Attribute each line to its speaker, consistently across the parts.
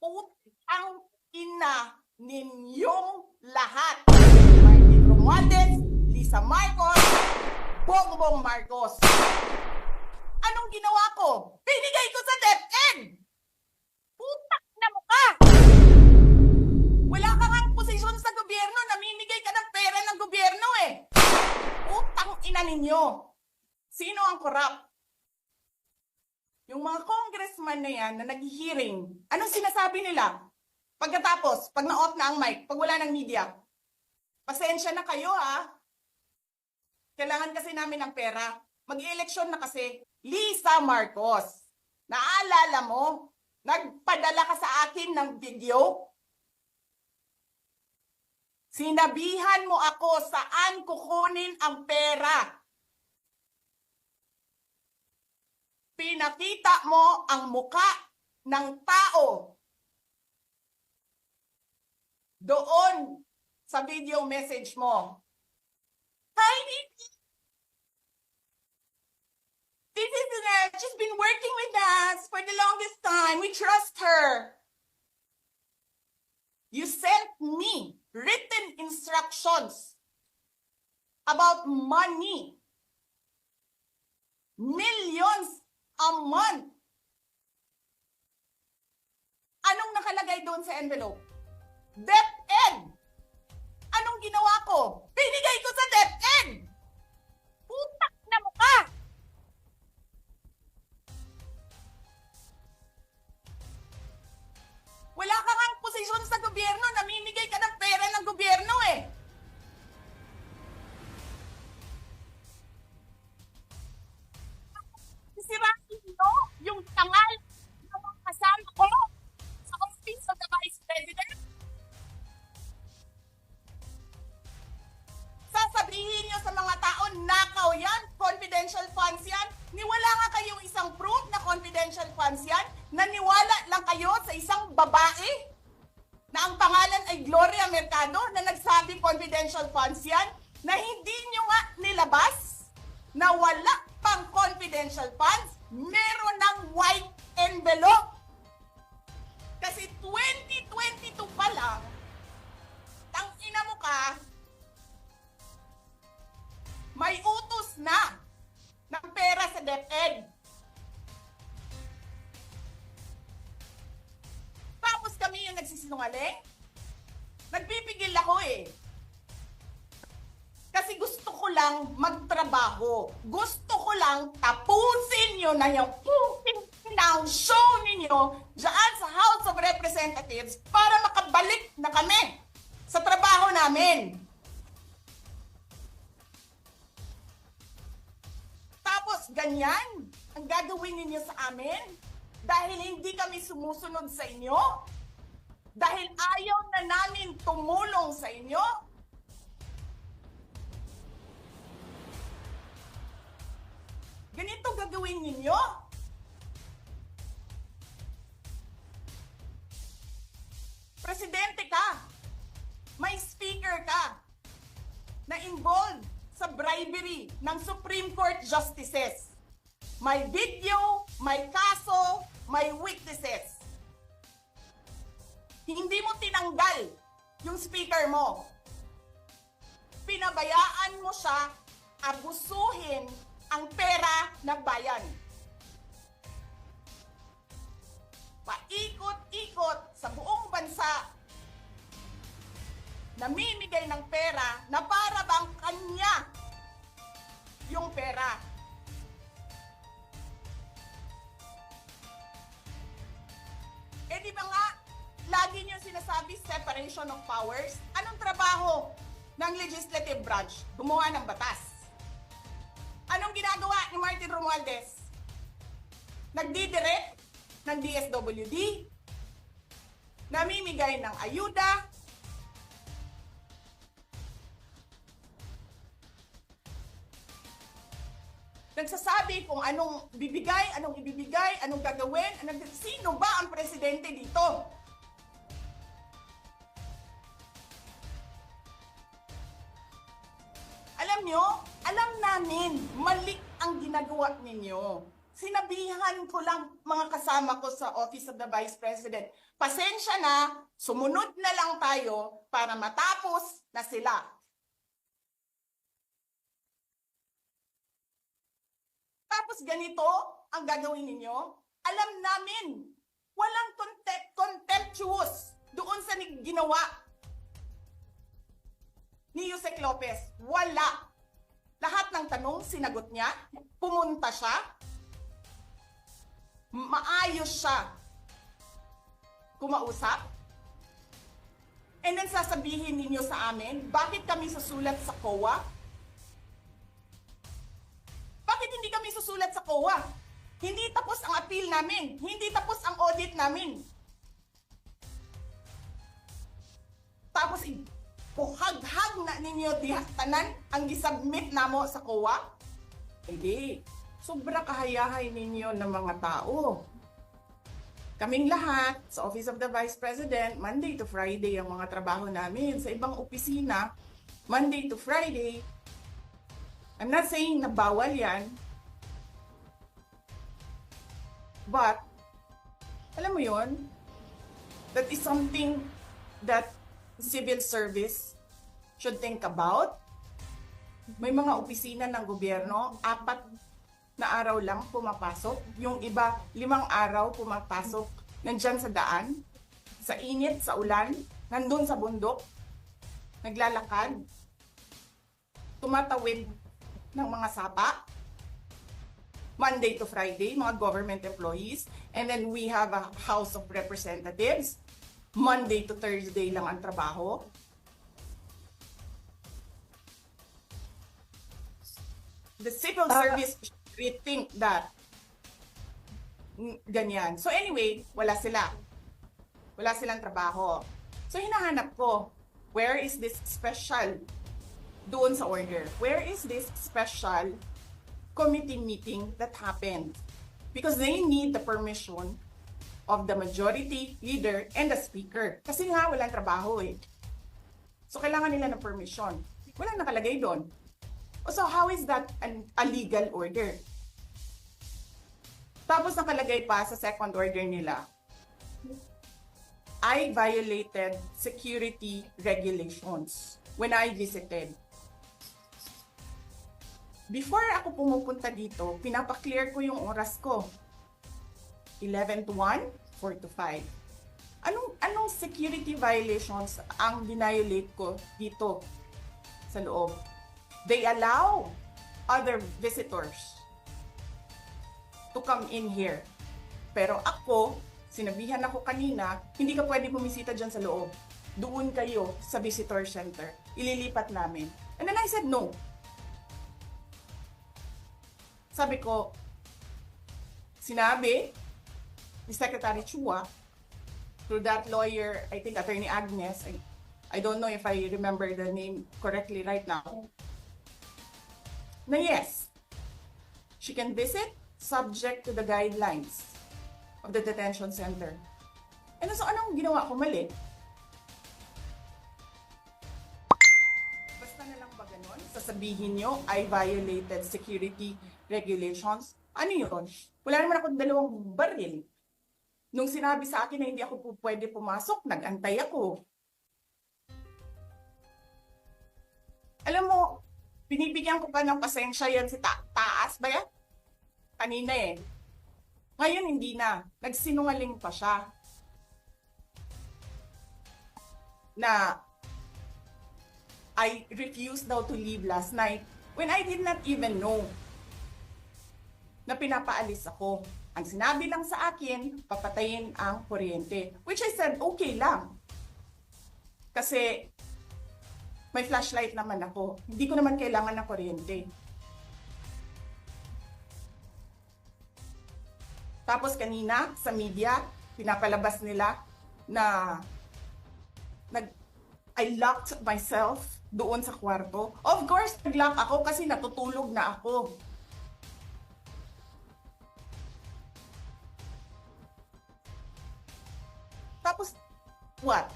Speaker 1: Utang ina ninyong lahat. Martin Romualdez, Lisa Marcos, Bongbong Marcos. Anong ginawa ko? Binigay ko sa DepEd! Putak na mukha! Wala ka ngang posisyon sa gobyerno, namimigay ka ng pera ng gobyerno eh. Utang ina ninyo. Sino ang korap? Yung mga congressman na yan na nag-hearing, anong sinasabi nila? Pagkatapos, pag na-off na ang mic, pag wala ng media, pasensya na kayo ha. Kailangan kasi namin ng pera. Mag-eleksyon na kasi. Lisa Marcos, naalala mo? Nagpadala ka sa akin ng video? Sinabihan mo ako saan kukunin ang pera. Pinakita mo ang muka ng tao doon sa video message mo. Hi, Nikki. This is she's been working with us for the longest time. We trust her. You sent me written instructions about money. Millions a month. Anong nakalagay doon sa envelope? DepEd. Anong ginawa ko? Binigay ko sa DepEd. Putak na mukha. Wala ka ngang posisyon sa gobyerno, namimigay ka ng pera ng gobyerno eh. Sisirain nyo yung tangal ng mga kasama ko sa Office of the Vice President. Sasabihin nyo sa mga tao, nakaw yan, confidential funds yan. Niwala nga kayong isang proof na confidential funds yan. Naniwala lang kayo sa isang babae na ang pangalan ay Gloria Mercado na nagsabi confidential funds yan, na hindi nyo nga nilabas na wala pang confidential funds, meron ng white envelope. Kasi 2022 pa lang, tangina mo ka, may utos na ng pera sa DepEd. Tapos kami yung nagsisinungaling? Nagpipigil ako eh. Kasi gusto ko lang magtrabaho. Gusto ko lang tapusin nyo na yung show ninyo dyan sa House of Representatives para makabalik na kami sa trabaho namin. Tapos ganyan ang gagawin ninyo sa amin dahil hindi kami sumusunod sa inyo? Dahil ayaw na namin tumulong sa inyo? Ganito gagawin ninyo? Presidente ka, may speaker ka na involved sa bribery ng Supreme Court justices. May video, may kaso, may witnesses. Hindi mo tinanggal yung speaker mo. Pinabayaan mo siya abusuhin ang pera ng bayan. Paikot-ikot sa buong bansa, namimigay ng pera na para bang kanya yung pera. Eh di ba nga, lagi niyo sinasabi separation of powers? Anong trabaho ng legislative branch? Gumawa ng batas. Anong ginagawa ni Martin Romualdez? Nagdidirect ng DSWD, namimigay ng ayuda, nagsasabi kung anong bibigay, anong ibibigay, anong gagawin, sino ba ang presidente dito? Alam nyo, alam namin, mali ang ginagawa ninyo. sinabihan ko lang mga kasama ko sa Office of the Vice President, pasensya na, sumunod na lang tayo para matapos na sila. Tapos ganito ang gagawin ninyo? Alam namin, walang contemptuous doon sa ginawa ni Yusek Lopez. Wala. Lahat ng tanong, sinagot niya. Pumunta siya. Maayos siya kumausap. And then sasabihin ninyo sa amin, bakit kami susulat sa COA? Bakit hindi kami susulat sa COA? Hindi tapos ang appeal namin. Hindi tapos ang audit namin. Tapos, kuhag-hag na ninyo dihaktanan ang gisubmit namo sa COA? Hindi. Sobra kahayahay ninyo ng mga tao. Kaming lahat, sa Office of the Vice President, Monday to Friday ang mga trabaho namin. Sa ibang opisina, Monday to Friday. I'm not saying na bawal yan. But, alam mo yon, that is something that civil service should think about. May mga opisina ng gobyerno, 4 na araw lang pumapasok. Yung iba, 5 araw pumapasok. Nandyan sa daan, sa init, sa ulan, nandun sa bundok, naglalakad, tumatawid ng mga sapa. Monday to Friday, mga government employees. And then we have a House of Representatives. Monday to Thursday lang ang trabaho. The civil service rethink that. Ganyan. So anyway, wala sila. Wala silang trabaho. So hinahanap ko, where is this special doon sa order? Where is this special committee meeting that happened? Because they need the permission of the majority leader and the speaker. Kasi nga, walang trabaho eh. So kailangan nila ng permission. Walang nakalagay doon. So how is that a legal order? Tapos nakalagay pa sa second order nila, I violated security regulations when I visited. Before ako pumupunta dito, pinapaklear ko yung oras ko. 11 to 1, 4 to 5. Anong security violations ang binayolate ko dito sa loob? They allow other visitors to come in here. Pero ako, sinabihan ako kanina, hindi ka pwede bumisita dyan sa loob. Doon kayo sa visitor center. Ililipat namin. And then I said no. Sabi ko, sinabi ni Secretary Chua, through that lawyer, I think Attorney Agnes, I don't know if I remember the name correctly right now, na yes, she can visit subject to the guidelines of the detention center. And so anong ginawa ko mali? Basta na lang ba ganun? Sasabihin nyo, I violated security regulations. Ano yun? Wala naman ako 2 baril. Nung sinabi sa akin na hindi ako pwede pumasok, nag-antay ako. Alam mo, binibigyan ko pa ng pasensya yan si Taas ba yan? Kanina eh. Ngayon hindi na. Nagsinungaling pa siya. Na I refused daw to leave last night when I did not even know na pinapaalis ako. Ang sinabi lang sa akin, papatayin ang kuryente. Which I said, okay lang. Kasi may flashlight naman ako. Hindi ko naman kailangan ng kuryente. Tapos kanina, sa media, pinapalabas nila na I locked myself doon sa kwarto. Of course, nag-lock ako kasi natutulog na ako. Tapos, what?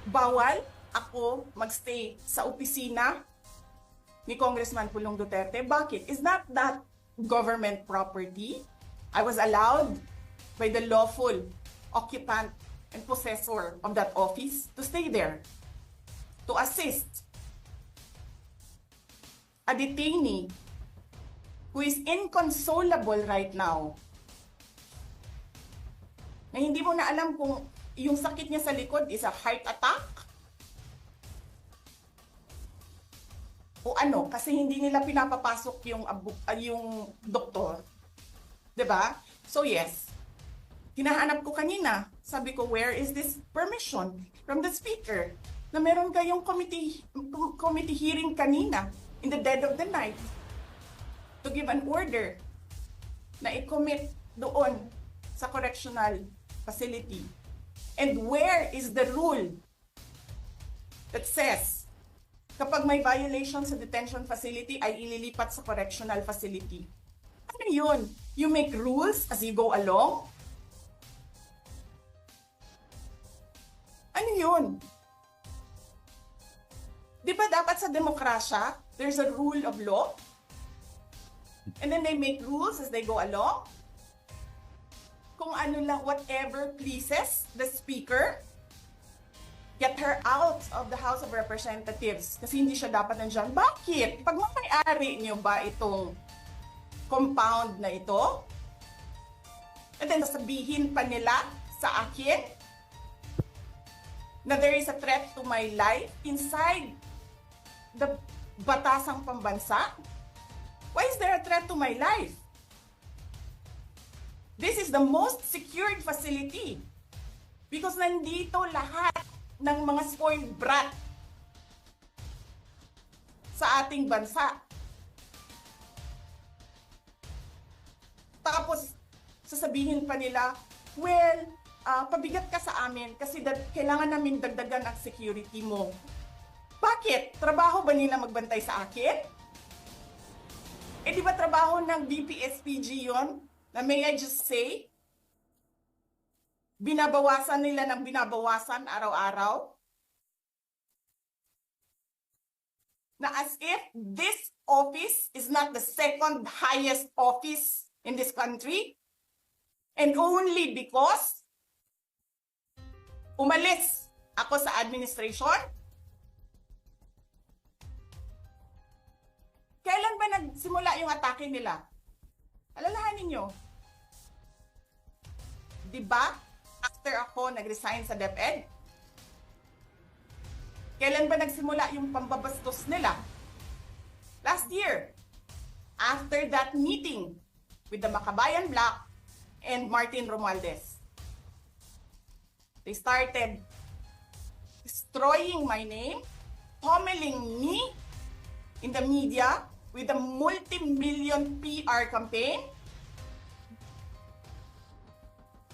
Speaker 1: Bawal ako magstay sa opisina ni Congressman Pulong Duterte. Bakit? Is not that government property. I was allowed by the lawful occupant and possessor of that office to stay there, to assist a detainee who is inconsolable right now, na hindi mo na alam kung yung sakit niya sa likod is a heart attack o ano, kasi hindi nila pinapapasok yung doktor. 'Di ba? So yes, hinahanap ko kanina, sabi ko, where is this permission from the speaker na meron kayong committee hearing kanina in the dead of the night to give an order na i-commit doon sa correctional facility. And where is the rule that says kapag may violation sa detention facility ay ililipat sa correctional facility? Ano yun? You make rules as you go along? Ano yun? Di ba dapat sa demokrasya, there's a rule of law? And then they make rules as they go along? Kung ano lang, whatever pleases the speaker, get her out of the House of Representatives. Kasi hindi siya dapat nandiyan. Bakit? Pag may-ari niyo ba itong compound na ito? And then sasabihin pa nila sa akin na there is a threat to my life inside the batasang pambansa? Why is there a threat to my life? This is the most secured facility because nandito lahat ng mga spoiled brat sa ating bansa. Tapos, sasabihin pa nila, well, pabigat ka sa amin kasi kailangan namin dagdagan ang security mo. Bakit? Trabaho ba nila magbantay sa akin? Eh di ba trabaho ng DPSPG yon? Na may I just say? Binabawasan nila ng binabawasan araw-araw? Na as if this office is not the second highest office in this country? And only because umalis ako sa administration? Kailan ba nagsimula yung atake nila? Alalahanin nyo. Diba? After ako nag-resign sa DepEd? Kailan ba nagsimula yung pambabastos nila? Last year. After that meeting with the Makabayan Black and Martin Romualdez. They started destroying my name, pummeling me in the media with a multi-million PR campaign.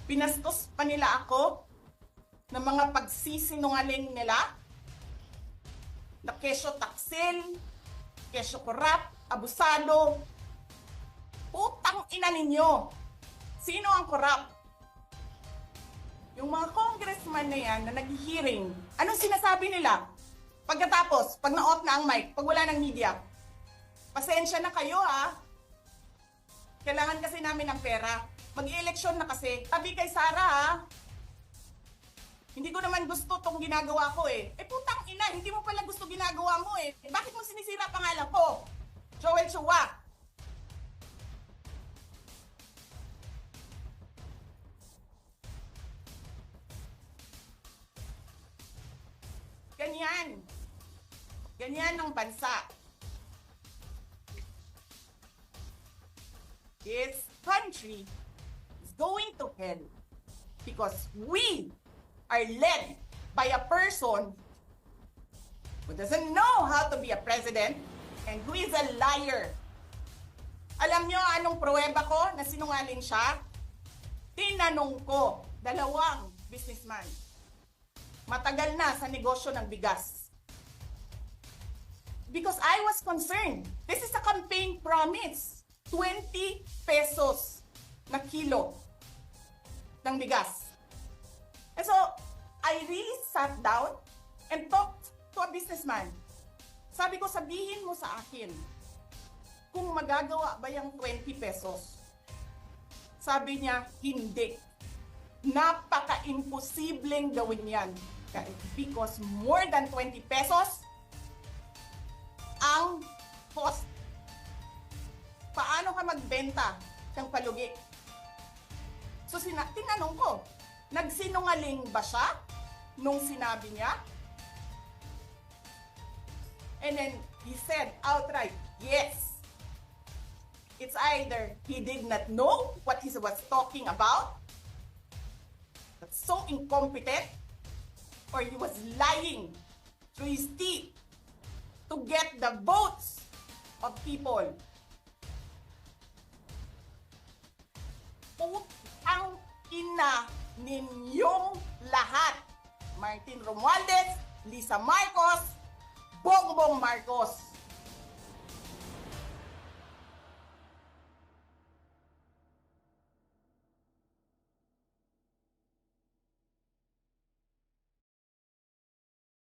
Speaker 1: Pinastos pa nila ako ng mga pagsisinungaling nila na kesyo taksil, kesyo korap, abusado. Putang ina ninyo! Sino ang korap? Yung mga congressman na yan na nag-hearing, anong sinasabi nila? Pagkatapos, pag na-off na ang mic, pag wala ng media, pasensya na kayo ha. Kailangan kasi namin ng pera. Mag-i-eleksyon na kasi. Tabi kay Sara ha. Hindi ko naman gusto tong ginagawa ko eh. Eh putang ina, hindi mo pala gusto ginagawa mo eh. Bakit mo sinisira pangalan ko? Joel Chua. Ganyan. Ganyan ang bansa. This country is going to hell because we are led by a person who doesn't know how to be a president and who is a liar. Alam nyo anong pruweba ko na sinungaling siya? Tinanong ko, dalawang businessman. Matagal na sa negosyo ng bigas. Because I was concerned. This is a campaign promise. 20 pesos na kilo ng bigas. And so, I really sat down and talked to a businessman. Sabi ko, sabihin mo sa akin, kung magagawa ba yung 20 pesos. Sabi niya, hindi. Napaka-imposibleng gawin yan. Because more than 20 pesos ang cost. Paano ka magbenta ng palugi? So tinanong ko, nagsinungaling ba siya nung sinabi niya? And then he said outright, yes. It's either he did not know what he was talking about, that's so incompetent, or he was lying through his teeth to get the votes of people. Putang ina ninyong lahat. Martin Romualdez, Lisa Marcos, Bongbong Marcos.